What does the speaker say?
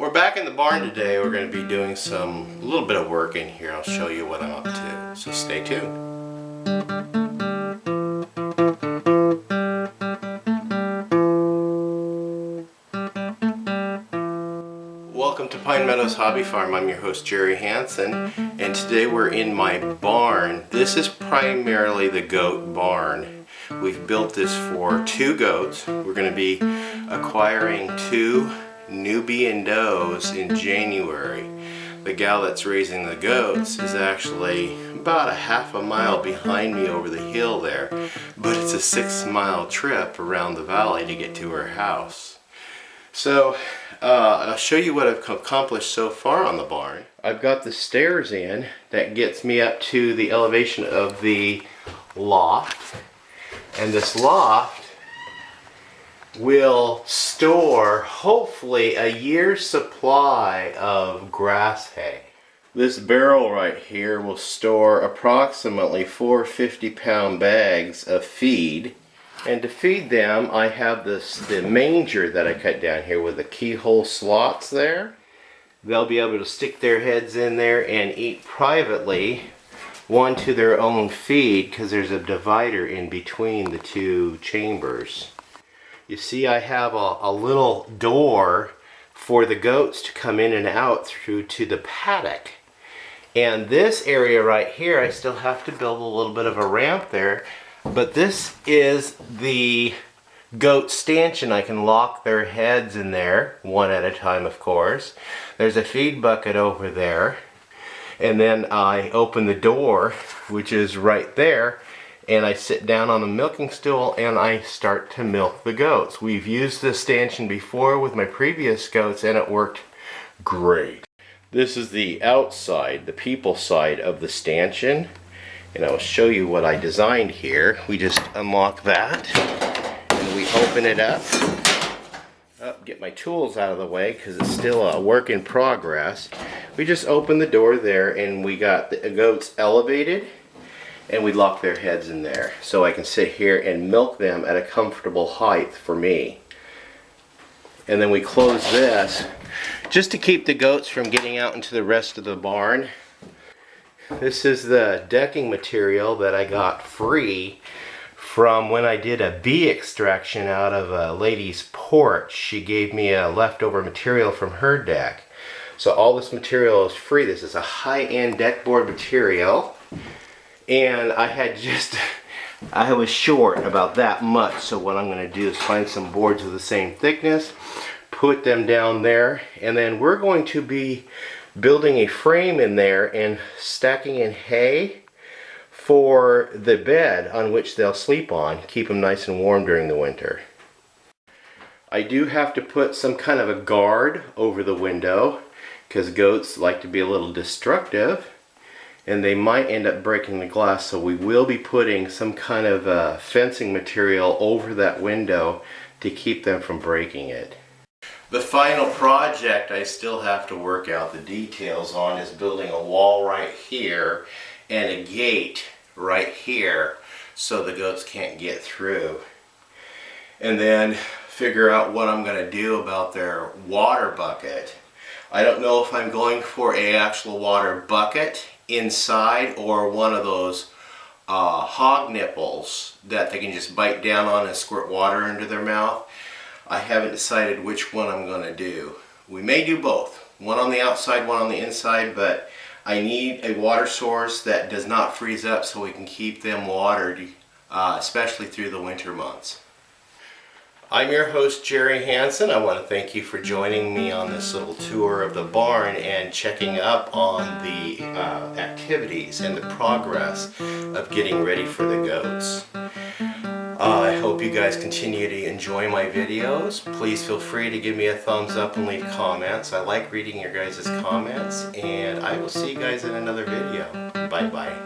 We're back in the barn today. We're going to be doing a little bit of work in here. I'll show you what I'm up to, so stay tuned. Welcome to Pine Meadows Hobby Farm. I'm your host Jerry Hansen, and today we're in my barn. This is primarily the goat barn. We've built this for 2 goats. We're going to be acquiring 2 new B&Os in January. The gal that's raising the goats is actually about a half a mile behind me over the hill there, but it's a 6-mile trip around the valley to get to her house. So I'll show you what I've accomplished so far on the barn. I've got the stairs in that gets me up to the elevation of the loft, and this loft will store hopefully a year's supply of grass hay. This barrel right here will store approximately 4 50-pound bags of feed, and to feed them I have the manger that I cut down here with the keyhole slots there. They'll be able to stick their heads in there and eat privately, one to their own feed, because there's a divider in between the 2 chambers. You see, I have a little door for the goats to come in and out through to the paddock. And this area right here, I still have to build a little bit of a ramp there. But this is the goat stanchion. I can lock their heads in there, one at a time, of course. There's a feed bucket over there. And then I open the door, which is right there, and I sit down on the milking stool and I start to milk the goats. We've used this stanchion before with my previous goats and it worked great. This is the outside, the people side of the stanchion, and I'll show you what I designed here. We just unlock that and we open it up. Get my tools out of the way because it's still a work in progress. We just open the door there and we got the goats elevated, and we lock their heads in there so I can sit here and milk them at a comfortable height for me. And then we close this just to keep the goats from getting out into the rest of the barn. This is the decking material that I got free from when I did a bee extraction out of a lady's porch. She gave me a leftover material from her deck. So all this material is free. This is a high-end deck board material. And I was short about that much, so what I'm going to do is find some boards of the same thickness, put them down there, and then we're going to be building a frame in there and stacking in hay for the bed on which they'll sleep on, keep them nice and warm during the winter. I do have to put some kind of a guard over the window because goats like to be a little destructive, and they might end up breaking the glass, so we will be putting some kind of fencing material over that window to keep them from breaking it. The final project I still have to work out the details on is building a wall right here and a gate right here so the goats can't get through. And then figure out what I'm going to do about their water bucket. I don't know if I'm going for an actual water bucket inside or one of those hog nipples that they can just bite down on and squirt water into their mouth. I haven't decided which one I'm going to do. We may do both, one on the outside, one on the inside, but I need a water source that does not freeze up so we can keep them watered, especially through the winter months. I'm your host Jerry Hansen. I want to thank you for joining me on this little tour of the barn and checking up on the activities and the progress of getting ready for the goats. I hope you guys continue to enjoy my videos. Please feel free to give me a thumbs up and leave comments. I like reading your guys' comments, and I will see you guys in another video. Bye bye.